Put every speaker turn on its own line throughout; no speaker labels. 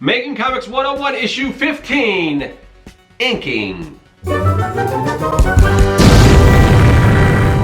Making Comics 101, issue 15, inking.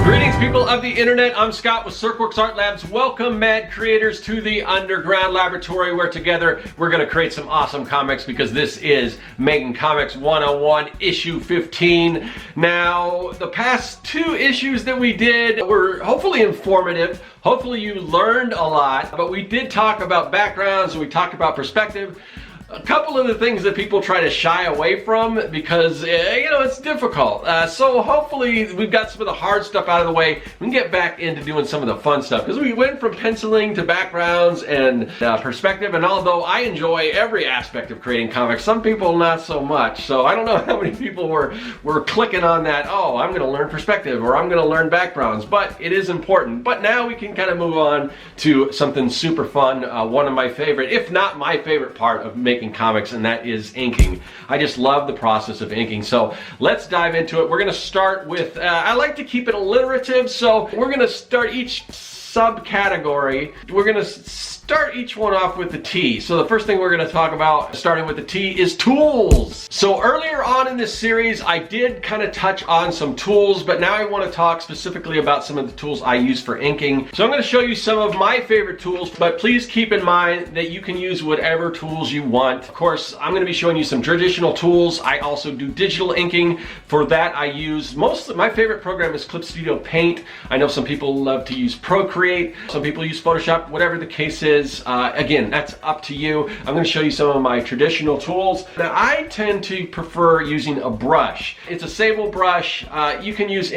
Greetings, people of the internet. I'm Scott with Serkworks Art Labs. Welcome, mad creators, to the underground laboratory where together we're going to create some awesome comics, because this is Making Comics 101, issue 15. Now, the past two issues that we did were hopefully informative. Hopefully you learned a lot, but we did talk about backgrounds and we talked about perspective. A couple of the things that people try to shy away from because, it's difficult. So hopefully we've got some of the hard stuff out of the way. We can get back into doing some of the fun stuff, because we went from penciling to backgrounds and perspective, and although I enjoy every aspect of creating comics, some people not so much. So I don't know how many people were clicking on that, oh, I'm going to learn perspective or I'm going to learn backgrounds, but it is important. But now we can kind of move on to something super fun, one of my favorite, if not my favorite part of making comics, and that is inking. I just love the process of inking. So let's dive into it. We're going to start with, I like to keep it alliterative, so we're going to start each subcategory. We're going to start each one off with the T. So the first thing we're going to talk about, starting with the T, is tools. So earlier on in this series, I did kind of touch on some tools, but now I want to talk specifically about some of the tools I use for inking. So I'm going to show you some of my favorite tools, but please keep in mind that you can use whatever tools you want. Of course, I'm going to be showing you some traditional tools. I also do digital inking. For that, I use my favorite program is Clip Studio Paint. I know some people love to use Procreate. Some people use Photoshop, whatever the case is. Again, that's up to you. I'm going to show you some of my traditional tools. Now, I tend to prefer using a brush. It's a sable brush. You can use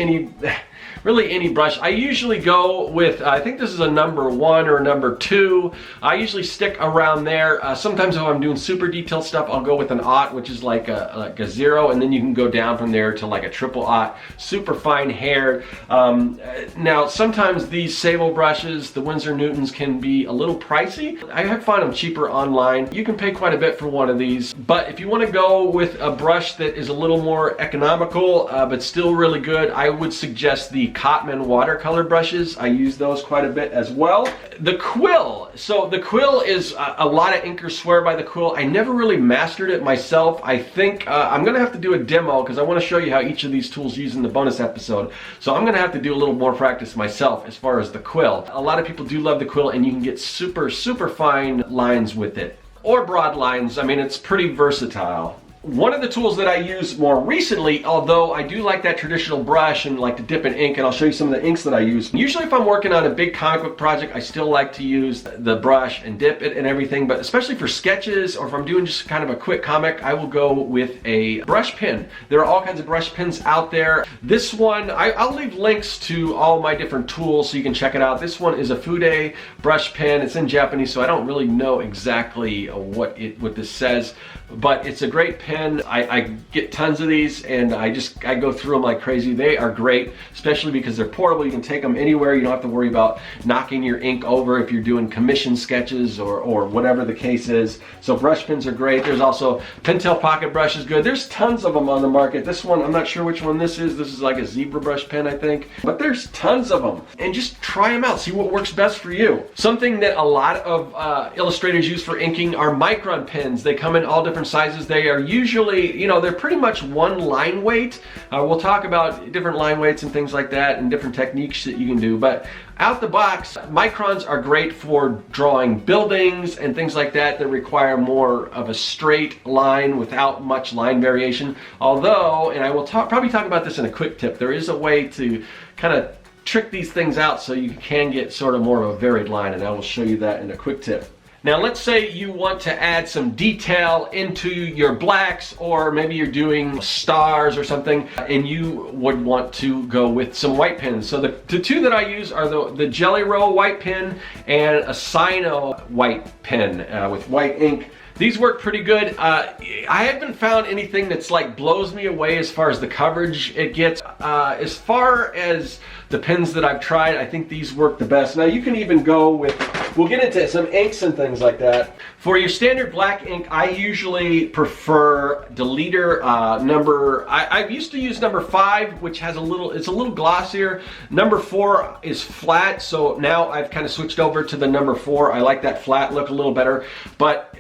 really any brush. I usually go with, I think this is a number 1 or a number 2. I usually stick around there. Sometimes if I'm doing super detailed stuff, I'll go with an aught, which is like a 0, and then you can go down from there to like a triple aught, super fine hair. Now, sometimes these sable brushes, the Winsor Newtons, can be a little pricey. I find them cheaper online. You can pay quite a bit for one of these, but if you want to go with a brush that is a little more economical, but still really good, I would suggest the Cotman watercolor brushes. I use those quite a bit as well. The quill. So the quill is, a lot of inkers swear by the quill. I never really mastered it myself. I think I'm going to have to do a demo, because I want to show you how each of these tools use in the bonus episode. So I'm going to have to do a little more practice myself as far as the quill. A lot of people do love the quill, and you can get super, super fine lines with it. Or broad lines. I mean, it's pretty versatile. One of the tools that I use more recently, although I do like that traditional brush and like to dip in ink, and I'll show you some of the inks that I use. Usually if I'm working on a big comic book project, I still like to use the brush and dip it and everything, but especially for sketches or if I'm doing just kind of a quick comic, I will go with a brush pen. There are all kinds of brush pens out there. This one, I'll leave links to all my different tools so you can check it out. This one is a Fude brush pen. It's in Japanese, so I don't really know exactly what this says, but it's a great pen. I get tons of these, and I go through them like crazy. They are great, especially because they're portable. You can take them anywhere. You don't have to worry about knocking your ink over if you're doing commission sketches or whatever the case is. So brush pens are great. There's also Pentel pocket brush is good. There's tons of them on the market. This one, I'm not sure which one this is. This is like a zebra brush pen, I think. But there's tons of them, and just try them out. See what works best for you. Something that a lot of illustrators use for inking are micron pens. They come in all different sizes. They are usually, they're pretty much one line weight. We'll talk about different line weights and things like that and different techniques that you can do. But out the box, microns are great for drawing buildings and things like that require more of a straight line without much line variation. Although, and I will probably talk about this in a quick tip, there is a way to kind of trick these things out so you can get sort of more of a varied line, and I will show you that in a quick tip. Now let's say you want to add some detail into your blacks, or maybe you're doing stars or something, and you would want to go with some white pens. So the two that I use are the Jelly Roll white pen and a Sino white pen with white ink. These work pretty good. I haven't found anything that's like blows me away as far as the coverage it gets. As far as the pens that I've tried, I think these work the best. Now you can even go with, we'll get into some inks and things like that. For your standard black ink, I usually prefer Deleter number, I used to use number 5, which has it's a little glossier. Number 4 is flat, so now I've kind of switched over to the number 4. I like that flat look a little better. But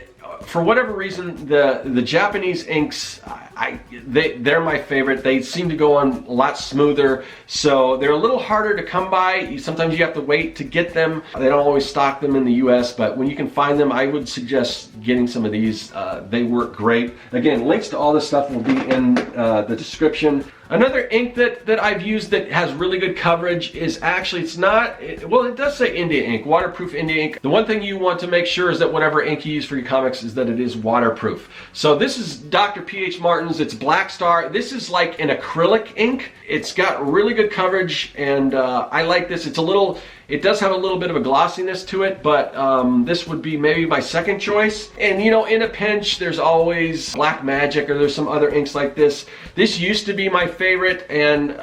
For whatever reason, the Japanese inks, they're my favorite. They seem to go on a lot smoother, so they're a little harder to come by. Sometimes you have to wait to get them. They don't always stock them in the US, but when you can find them, I would suggest getting some of these. They work great. Again, links to all this stuff will be in the description. Another ink that I've used that has really good coverage is actually, well, it does say India ink, waterproof India ink. The one thing you want to make sure is that whatever ink you use for your comics is that it is waterproof. So this is Dr. P.H. Martin's, it's Black Star. This is like an acrylic ink. It's got really good coverage, and I like this. It does have a little bit of a glossiness to it, but this would be maybe my second choice. And you know, in a pinch, there's always Black Magic, or there's some other inks like this. This used to be my favorite, and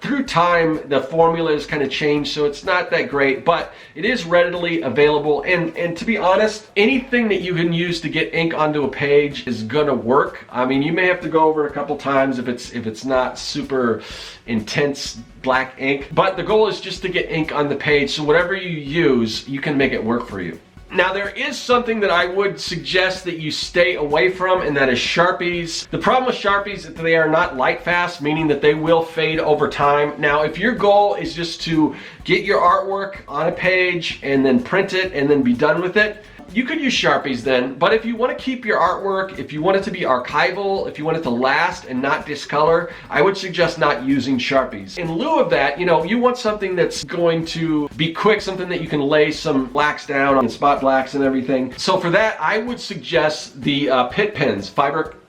through time, the formula has kind of changed, so it's not that great, but it is readily available. And to be honest, anything that you can use to get ink onto a page is gonna work. I mean, you may have to go over it a couple times if it's not super intense black ink, but the goal is just to get ink on the page, so whatever you use, you can make it work for you. Now, there is something that I would suggest that you stay away from, and that is Sharpies. The problem with Sharpies is that they are not light fast, meaning that they will fade over time. Now, if your goal is just to get your artwork on a page and then print it and then be done with it, you could use Sharpies then. But if you want to keep your artwork, if you want it to be archival, if you want it to last and not discolor, I would suggest not using Sharpies. In lieu of that, you know, you want something that's going to be quick, something that you can lay some blacks down on, spot blacks and everything. So for that, I would suggest the Pitt pens,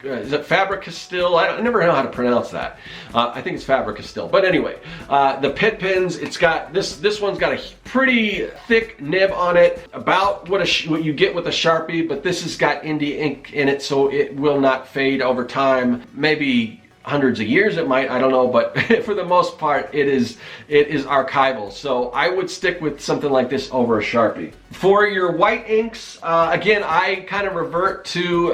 is it Faber-Castell? I never know how to pronounce that. I think it's Faber-Castell. But anyway, the Pitt pens, it's got this one's got a pretty thick nib on it, about what you get with a Sharpie, but this has got India ink in it, so it will not fade over time. Maybe hundreds of years it might, I don't know, but for the most part it is archival. So I would stick with something like this over a Sharpie. For your white inks, again, I kind of revert to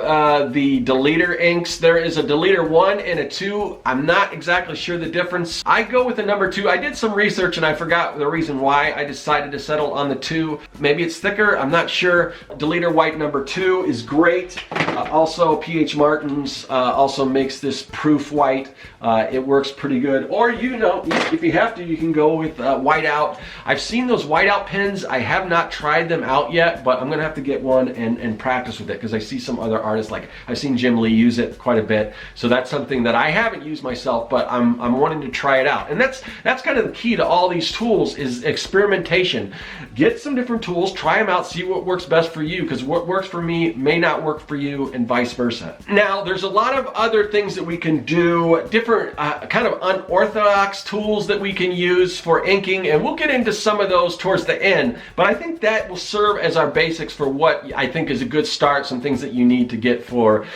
the deleter inks. There is a deleter 1 and a 2. I'm not exactly sure the difference. I go with the number 2. I did some research and I forgot the reason why I decided to settle on the 2. Maybe it's thicker, I'm not sure. Deleter white number 2 is great. Also, P.H. Martin's also makes this proof white. It works pretty good. Or, you know, if you have to, you can go with whiteout. I've seen those whiteout pens. I have not tried them out yet, but I'm gonna have to get one and practice with it, because I see some other artists, like I've seen Jim Lee use it quite a bit. So that's something that I haven't used myself, but I'm wanting to try it out. And that's kind of the key to all these tools, is experimentation. Get some different tools, try them out, see what works best for you, because what works for me may not work for you, and vice versa. Now, there's a lot of other things that we can do, different kind of unorthodox tools that we can use for inking, and we'll get into some of those towards the end, but I think that will serve as our basics for what I think is a good start, some things that you need to get for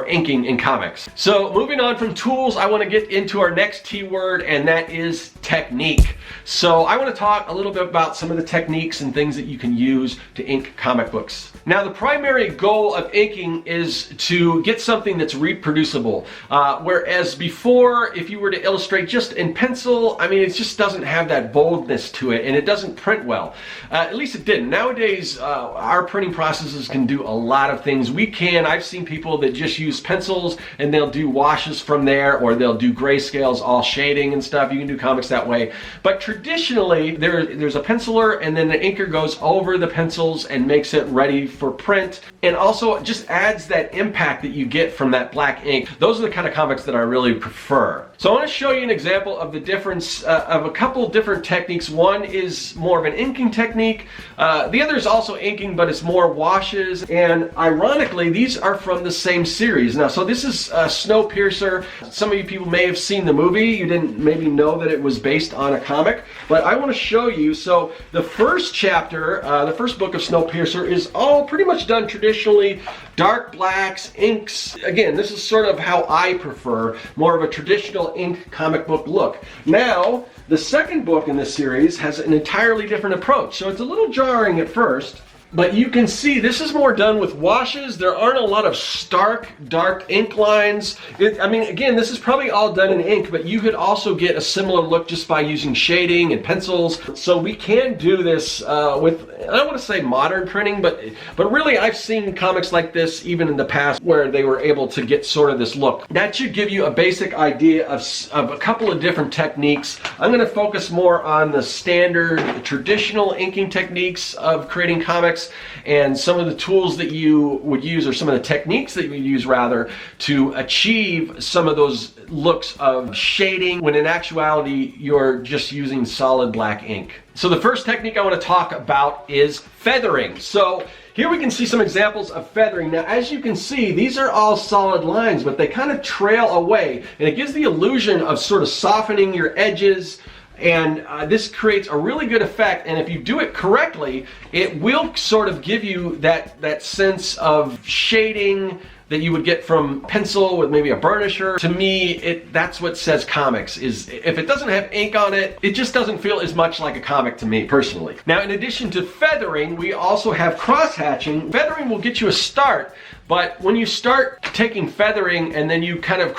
inking in comics. So moving on from tools, I want to get into our next keyword, and that is technique. So I want to talk a little bit about some of the techniques and things that you can use to ink comic books. Now, the primary goal of inking is to get something that's reproducible. Whereas before, if you were to illustrate just in pencil, I mean, it just doesn't have that boldness to it, and it doesn't print well. At least it didn't. Nowadays, our printing processes can do a lot of things. I've seen people that just use pencils and they'll do washes from there, or they'll do grayscales, all shading and stuff. You can do comics that way. But traditionally, there's a penciler, and then the inker goes over the pencils and makes it ready for print, and also just adds that impact that you get from that black ink. Those are the kind of comics that I really prefer. So I want to show you an example of the difference of a couple different techniques. One is more of an inking technique. The other is also inking, but it's more washes. And ironically, these are from the same series. Now, so this is Snowpiercer. Some of you people may have seen the movie. You didn't maybe know that it was based on a comic, but I want to show you. So the first chapter, the first book of Snowpiercer, is all pretty much done traditionally. Dark blacks, inks. Again, this is sort of how I prefer, more of a traditional ink comic book look. Now, the second book in this series has an entirely different approach, so it's a little jarring at first. But you can see this is more done with washes. There aren't a lot of stark, dark ink lines. I mean, again, this is probably all done in ink, but you could also get a similar look just by using shading and pencils. So we can do this with, I don't want to say modern printing, but really I've seen comics like this even in the past where they were able to get sort of this look. That should give you a basic idea of a couple of different techniques. I'm going to focus more on the standard, traditional inking techniques of creating comics, and some of the tools that you would use, or some of the techniques that you would use rather, to achieve some of those looks of shading when in actuality you're just using solid black ink. So the first technique I want to talk about is feathering. So here we can see some examples of feathering. Now, as you can see, these are all solid lines, but they kind of trail away, and it gives the illusion of sort of softening your edges. And this creates a really good effect, and if you do it correctly, it will sort of give you that sense of shading that you would get from pencil with maybe a burnisher. To me, that's what says comics, is if it doesn't have ink on it, it just doesn't feel as much like a comic to me personally. Now, in addition to feathering, we also have cross-hatching. Feathering will get you a start, but when you start taking feathering and then you kind of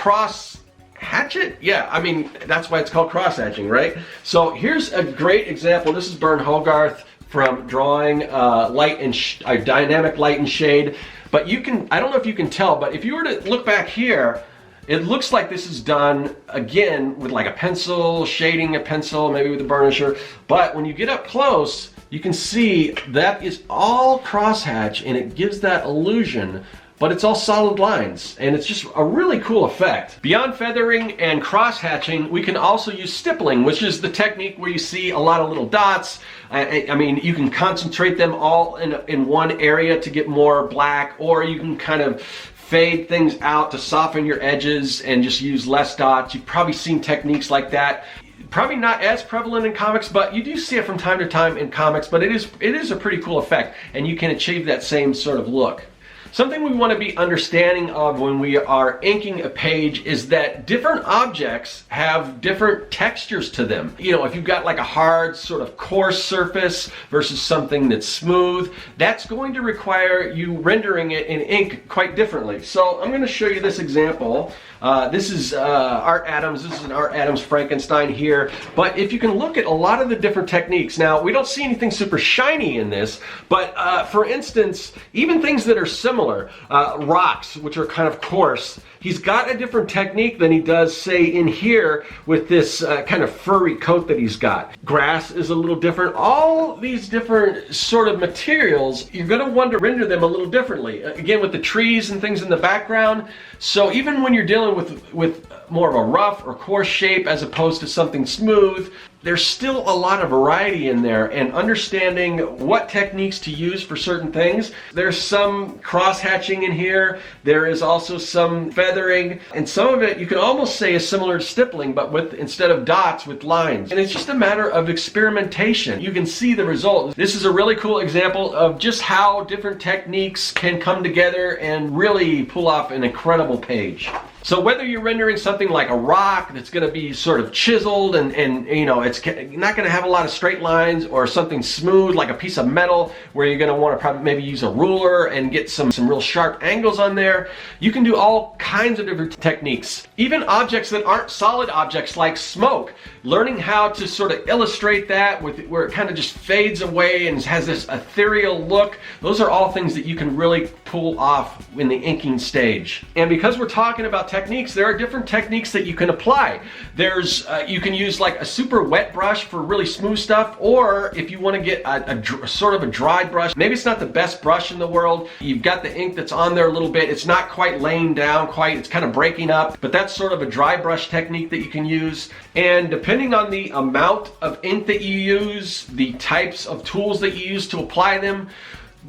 hatchet? Yeah, I mean, that's why it's called cross-hatching, right? So here's a great example. This is Bern Hogarth from drawing dynamic light and shade. But you can, I don't know if you can tell, but if you were to look back here, it looks like this is done, again, with like a pencil, shading a pencil, maybe with a burnisher. But when you get up close, you can see that is all crosshatch, and it gives that illusion, but it's all solid lines, and it's just a really cool effect. Beyond feathering and cross-hatching, we can also use stippling, which is the technique where you see a lot of little dots. I mean, you can concentrate them all in one area to get more black, or you can kind of fade things out to soften your edges and just use less dots. You've probably seen techniques like that. Probably not as prevalent in comics, but you do see it from time to time in comics, but it is a pretty cool effect, and you can achieve that same sort of look. Something we want to be understanding of when we are inking a page is that different objects have different textures to them. You know, if you've got like a hard sort of coarse surface versus something that's smooth, that's going to require you rendering it in ink quite differently. So I'm going to show you this example. This is Art Adams. This is an Art Adams Frankenstein here. But if you can look at a lot of the different techniques, now we don't see anything super shiny in this, but for instance, even things that are similar, rocks, which are kind of coarse, he's got a different technique than he does, say, in here with this kind of furry coat that he's got. Grass is a little different. All these different sort of materials, you're going to want to render them a little differently. Again, with the trees and things in the background. So even when you're dealing with more of a rough or coarse shape as opposed to something smooth, there's still a lot of variety in there, and understanding what techniques to use for certain things. There's some cross-hatching in here. There is also some feathering, and some of it you can almost say is similar to stippling, but with, instead of dots, with lines. And it's just a matter of experimentation. You can see the result. This is a really cool example of just how different techniques can come together and really pull off an incredible page. So whether you're rendering something like a rock that's going to be sort of chiseled and you know, it's not going to have a lot of straight lines, or something smooth like a piece of metal where you're going to want to probably maybe use a ruler and get some real sharp angles on there, you can do all kinds of different techniques. Even objects that aren't solid objects like smoke, learning how to sort of illustrate that with where it kind of just fades away and has this ethereal look, those are all things that you can really pull off in the inking stage. And because we're talking about techniques, there are different techniques that you can apply. There's you can use like a super wet brush for really smooth stuff, or if you want to get a sort of a dry brush, maybe it's not the best brush in the world, you've got the ink that's on there a little bit, it's not quite laying down quite, it's kind of breaking up, but that's sort of a dry brush technique that you can use. And depending on the amount of ink that you use, the types of tools that you use to apply them,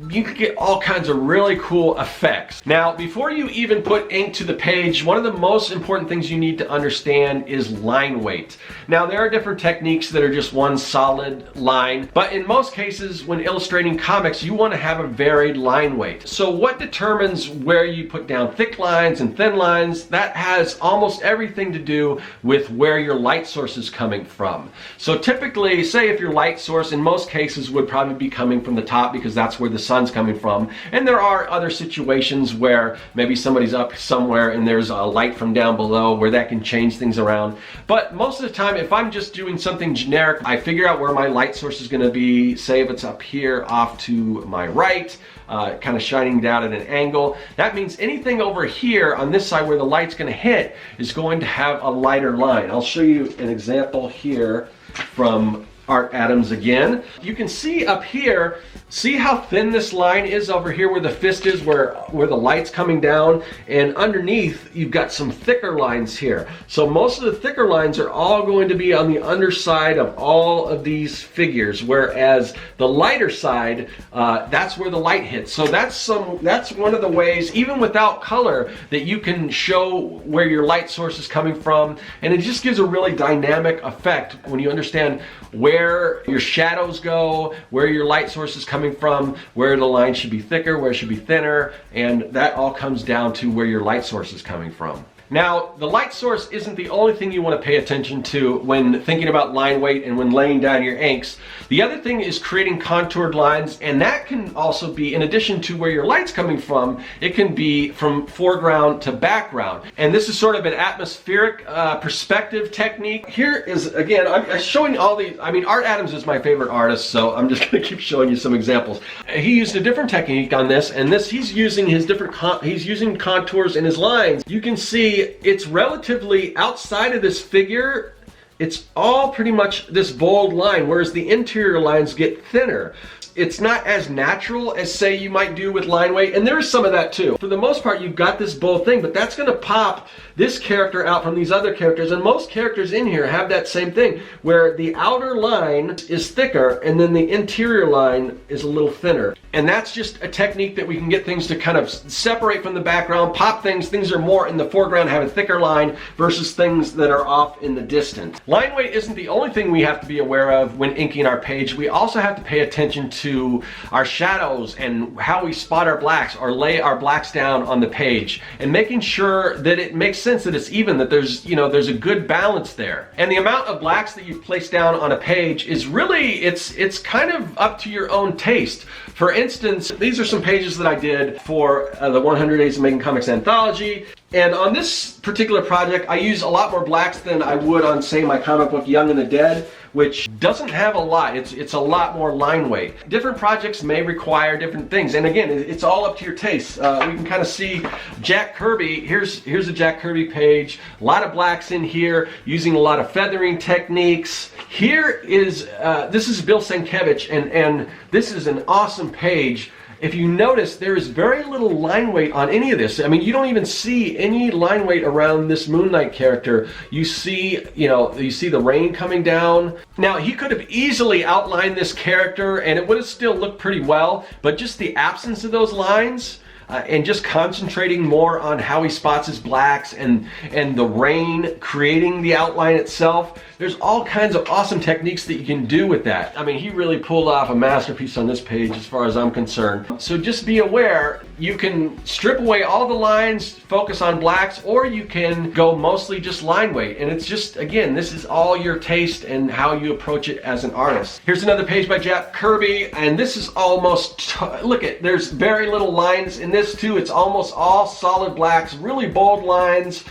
you can get all kinds of really cool effects. Now, before you even put ink to the page, one of the most important things you need to understand is line weight. Now, there are different techniques that are just one solid line, but in most cases, when illustrating comics, you want to have a varied line weight. So what determines where you put down thick lines and thin lines? That has almost everything to do with where your light source is coming from. So typically, say if your light source in most cases would probably be coming from the top, because that's where the sun's coming from. And there are other situations where maybe somebody's up somewhere and there's a light from down below where that can change things around. But most of the time, if I'm just doing something generic, I figure out where my light source is going to be. Say if it's up here off to my right, kind of shining down at an angle. That means anything over here on this side where the light's going to hit is going to have a lighter line. I'll show you an example here from Art Adams again. You can see up here, see how thin this line is over here where the fist is, where the light's coming down, and underneath you've got some thicker lines here. So most of the thicker lines are all going to be on the underside of all of these figures, whereas the lighter side, that's where the light hits. So that's one of the ways, even without color, that you can show where your light source is coming from, and it just gives a really dynamic effect when you understand where your shadows go, where your light source is coming from, where the line should be thicker, where it should be thinner, and that all comes down to where your light source is coming from. Now, the light source isn't the only thing you want to pay attention to when thinking about line weight and when laying down your inks. The other thing is creating contoured lines, and that can also be, in addition to where your light's coming from, it can be from foreground to background. And this is sort of an atmospheric perspective technique. Here is, again, I'm showing all these. I mean, Art Adams is my favorite artist, so I'm just going to keep showing you some examples. He used a different technique on this, and this he's using his different, he's using contours in his lines. You can see it's relatively outside of this figure. It's all pretty much this bold line, whereas the interior lines get thinner. It's not as natural as, say, you might do with line weight, and there is some of that too. For the most part, you've got this bold thing, but that's going to pop this character out from these other characters, and most characters in here have that same thing, where the outer line is thicker and then the interior line is a little thinner. And that's just a technique that we can get things to kind of separate from the background, pop things that are more in the foreground, have a thicker line, versus things that are off in the distance. Line weight isn't the only thing we have to be aware of when inking our page. We also have to pay attention to our shadows and how we spot our blacks or lay our blacks down on the page, and making sure that it makes sense, that it's even, that there's a good balance there. And the amount of blacks that you place down on a page is really, it's kind of up to your own taste. For instance, these are some pages that I did for the 100 Days of Making Comics anthology. And on this particular project, I use a lot more blacks than I would on, say, my comic book Young and the Dead, which doesn't have a lot. It's a lot more line weight. Different projects may require different things, and again, it's all up to your taste. We can kind of see Jack Kirby. Here's a Jack Kirby page. A lot of blacks in here, using a lot of feathering techniques. Here is this is Bill Sienkiewicz, and this is an awesome page. If you notice, there is very little line weight on any of this. I mean, you don't even see any line weight around this Moon Knight character. You see, you see the rain coming down. Now, he could have easily outlined this character and it would have still looked pretty well, but just the absence of those lines, and just concentrating more on how he spots his blacks and the rain creating the outline itself. There's all kinds of awesome techniques that you can do with that. I mean, he really pulled off a masterpiece on this page as far as I'm concerned. So just be aware, you can strip away all the lines, focus on blacks, or you can go mostly just line weight. And it's just, again, this is all your taste and how you approach it as an artist. Here's another page by Jack Kirby, and this is almost, look at, there's very little lines in this too. It's almost all solid blacks, really bold lines.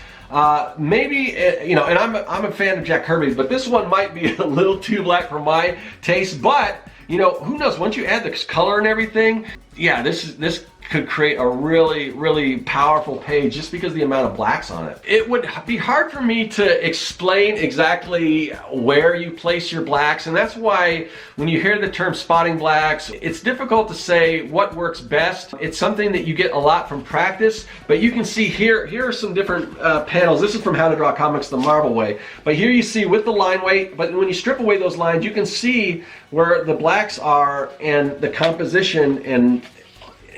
Maybe, and I'm a fan of Jack Kirby, but this one might be a little too black for my taste. But, who knows? Once you add the color and everything, yeah, this could create a really, really powerful page just because of the amount of blacks on it. It would be hard for me to explain exactly where you place your blacks, and that's why when you hear the term spotting blacks, it's difficult to say what works best. It's something that you get a lot from practice, but you can see here are some different panels. This is from How to Draw Comics the Marvel Way, but here you see with the line weight, but when you strip away those lines, you can see where the blacks are and the composition, and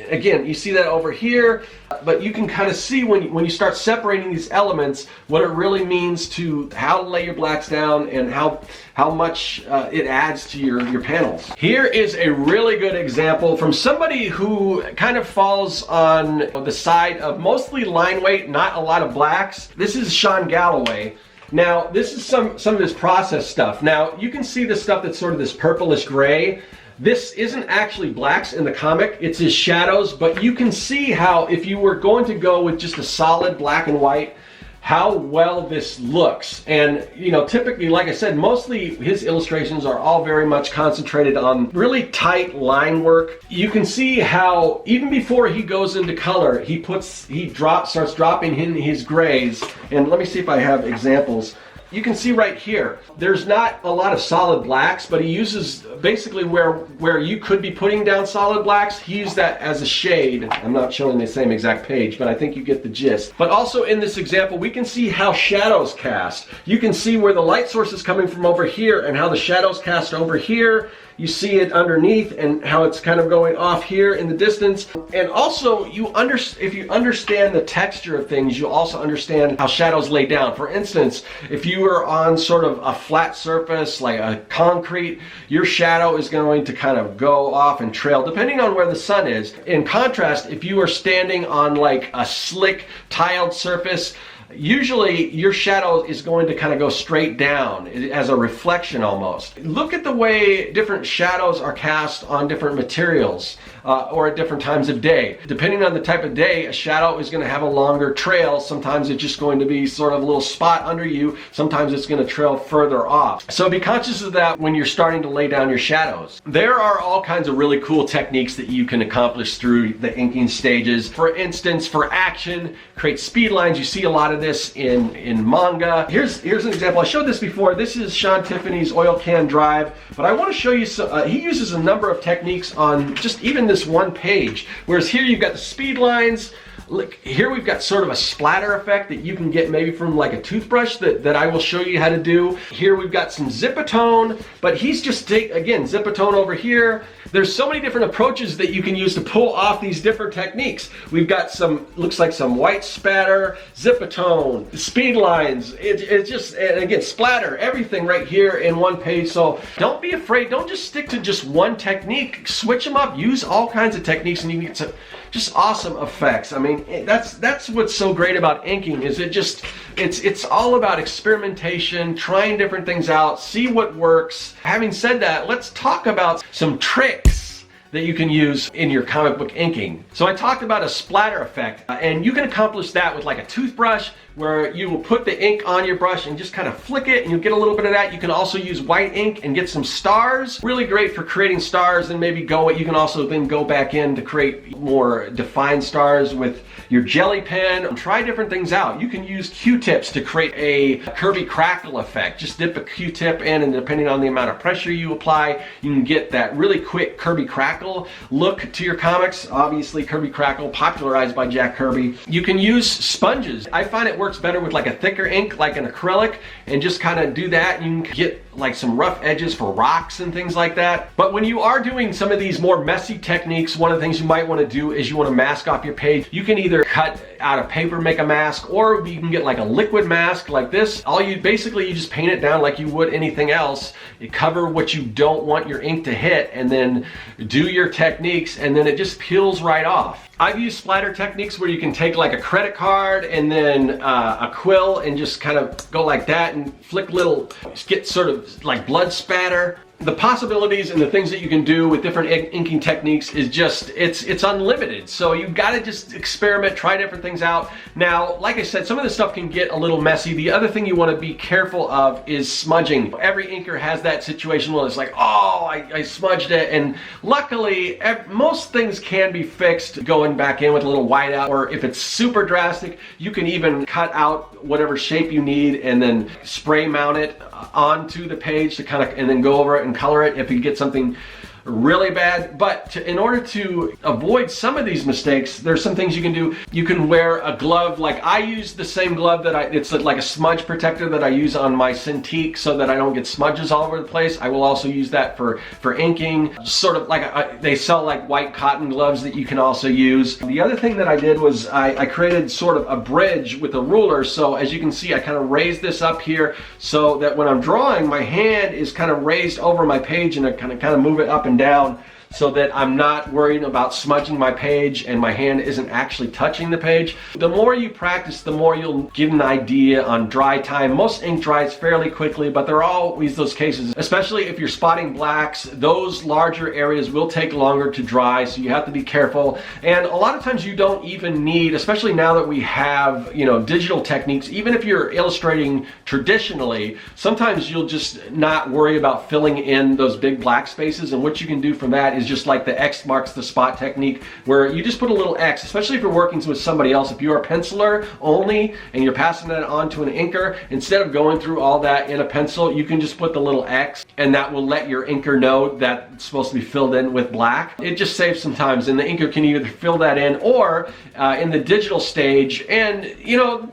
again, you see that over here, but you can kind of see when you start separating these elements what it really means to how to lay your blacks down and how much it adds to your panels. Here is a really good example from somebody who kind of falls on the side of mostly line weight, not a lot of blacks. This is Sean Galloway. Now, this is some of his process stuff. Now, you can see the stuff that's sort of this purplish gray. This isn't actually blacks in the comic, it's his shadows, but you can see how if you were going to go with just a solid black and white, how well this looks. And you know, typically, like I said, mostly his illustrations are all very much concentrated on really tight line work. You can see how even before he goes into color, he starts dropping in his grays. And let me see if I have examples. You can see right here, there's not a lot of solid blacks, but he uses basically where you could be putting down solid blacks, he used that as a shade. I'm not showing the same exact page, but I think you get the gist. But also in this example, we can see how shadows cast. You can see where the light source is coming from over here and how the shadows cast over here. You see it underneath and how it's kind of going off here in the distance. And also, if you understand the texture of things, you'll also understand how shadows lay down. For instance, if you are on sort of a flat surface like a concrete, your shadow is going to kind of go off and trail depending on where the sun is. In contrast, if you are standing on like a slick tiled surface, usually your shadow is going to kind of go straight down as a reflection almost. Look at the way different shadows are cast on different materials or at different times of day. Depending on the type of day, a shadow is going to have a longer trail. Sometimes it's just going to be sort of a little spot under you. Sometimes it's going to trail further off. So be conscious of that when you're starting to lay down your shadows. There are all kinds of really cool techniques that you can accomplish through the inking stages. For instance, for action, create speed lines. You see a lot of this in manga. Here's an example. I showed this before. This is Sean Tiffany's oil can drive, but I want to show you some, he uses a number of techniques on just even this one page. Whereas here you've got the speed lines. Look, here we've got sort of a splatter effect that you can get maybe from like a toothbrush that I will show you how to do. Here we've got some zipatone, but he's just again, zipatone over here. There's so many different approaches that you can use to pull off these different techniques. We've got some, looks like some white spatter, zipatone, speed lines. It's just, and again, splatter, everything right here in one page. So don't be afraid. Don't just stick to just one technique. Switch them up. Use all kinds of techniques and you get some just awesome effects. I mean, that's what's so great about inking is it's all about experimentation, trying different things out, see what works. Having said that, let's talk about some tricks that you can use in your comic book inking. So I talked about a splatter effect, and you can accomplish that with like a toothbrush where you will put the ink on your brush and just kind of flick it and you'll get a little bit of that. You can also use white ink and get some stars. Really great for creating stars, and maybe you can also then go back in to create more defined stars with your jelly pen. Try different things out. You can use Q-tips to create a Kirby crackle effect. Just dip a Q-tip in, and depending on the amount of pressure you apply, you can get that really quick Kirby crackle look to your comics. Obviously, Kirby crackle popularized by Jack Kirby. You can use sponges. I find it works better with like a thicker ink, like an acrylic, and just kind of do that. You can get like some rough edges for rocks and things like that. But when you are doing some of these more messy techniques, one of the things you might want to do is you want to mask off your page. You can either cut out of paper, make a mask, or you can get like a liquid mask like this. Basically you just paint it down like you would anything else. You cover what you don't want your ink to hit, and then do your techniques, and then it just peels right off. I've used splatter techniques where you can take like a credit card and then a quill and just kind of go like that and flick get sort of like blood spatter. The possibilities and the things that you can do with different inking techniques is just, it's unlimited. So you've got to just experiment, try different things out. Now, like I said, some of this stuff can get a little messy. The other thing you want to be careful of is smudging. Every inker has that situation where it's like, oh, I smudged it. And luckily, most things can be fixed going back in with a little whiteout, or if it's super drastic, you can even cut out whatever shape you need and then spray mount it onto the page to kind of, and then go over it and color it if you get something really bad. But in order to avoid some of these mistakes, there's some things you can do. You can wear a glove. Like I use the same glove it's like a smudge protector that I use on my Cintiq so that I don't get smudges all over the place. I will also use that for inking. Sort of like they sell like white cotton gloves that you can also use. The other thing that I did was I created sort of a bridge with a ruler. So as you can see, I kind of raised this up here so that when I'm drawing, my hand is kind of raised over my page, and I kind of move it up and down so that I'm not worrying about smudging my page and my hand isn't actually touching the page. The more you practice, the more you'll get an idea on dry time. Most ink dries fairly quickly, but there are always those cases, especially if you're spotting blacks. Those larger areas will take longer to dry, so you have to be careful. And a lot of times you don't even need, especially now that we have, you know, digital techniques, even if you're illustrating traditionally, sometimes you'll just not worry about filling in those big black spaces. And what you can do from that is just like the X marks the spot technique, where you just put a little X, especially if you're working with somebody else. If you're a penciler only and you're passing that on to an inker, instead of going through all that in a pencil, you can just put the little X, and that will let your inker know that it's supposed to be filled in with black. It just saves some time, and the inker can either fill that in or in the digital stage. And you know,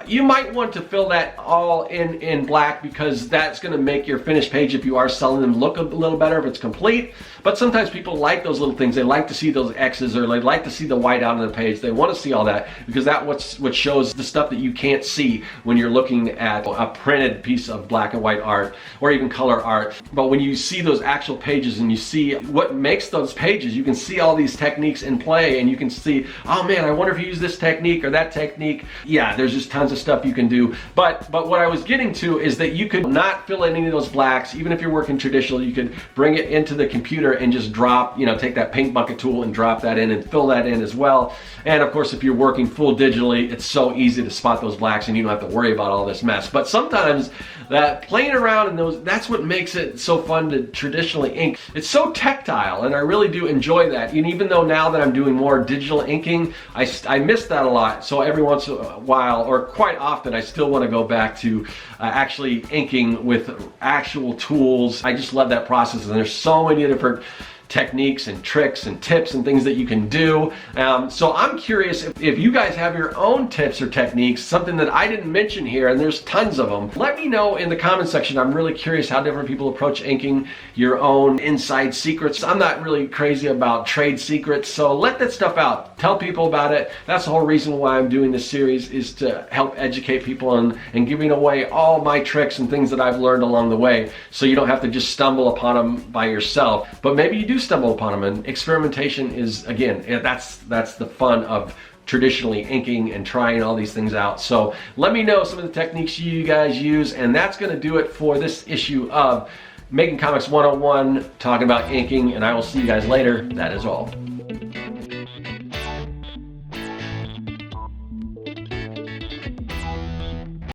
you might want to fill that all in black, because that's going to make your finished page, if you are selling them, look a little better if it's complete. But sometimes people like those little things. They like to see those X's, or they like to see the white out on the page. They want to see all that, because that's what shows the stuff that you can't see when you're looking at a printed piece of black and white art or even color art. But when you see those actual pages and you see what makes those pages, you can see all these techniques in play, and you can see, oh man, I wonder if you use this technique or that technique. Yeah, there's just tons of stuff you can do. But what I was getting to is that you could not fill in any of those blacks. Even if you're working traditional, you could bring it into the computer and just drop, you know, take that paint bucket tool and drop that in and fill that in as well. And of course, if you're working full digitally, it's so easy to spot those blacks and you don't have to worry about all this mess. But sometimes that playing around in those, that's what makes it so fun to traditionally ink. It's so tactile, and I really do enjoy that. And even though now that I'm doing more digital inking, I miss that a lot. So every once in a while, or quite often, I still want to go back to actually inking with actual tools. I just love that process, and there's so many different techniques and tricks and tips and things that you can do. So I'm curious if you guys have your own tips or techniques, something that I didn't mention here, and there's tons of them. Let me know in the comment section. I'm really curious how different people approach inking, your own inside secrets. I'm not really crazy about trade secrets, so let that stuff out. Tell people about it. That's the whole reason why I'm doing this series, is to help educate people and giving away all my tricks and things that I've learned along the way, so you don't have to just stumble upon them by yourself. But maybe you do stumble upon them, and experimentation is, again, that's the fun of traditionally inking and trying all these things out. So let me know some of the techniques you guys use, and that's going to do it for this issue of Making Comics 101, talking about inking, and I will see you guys later. That is all.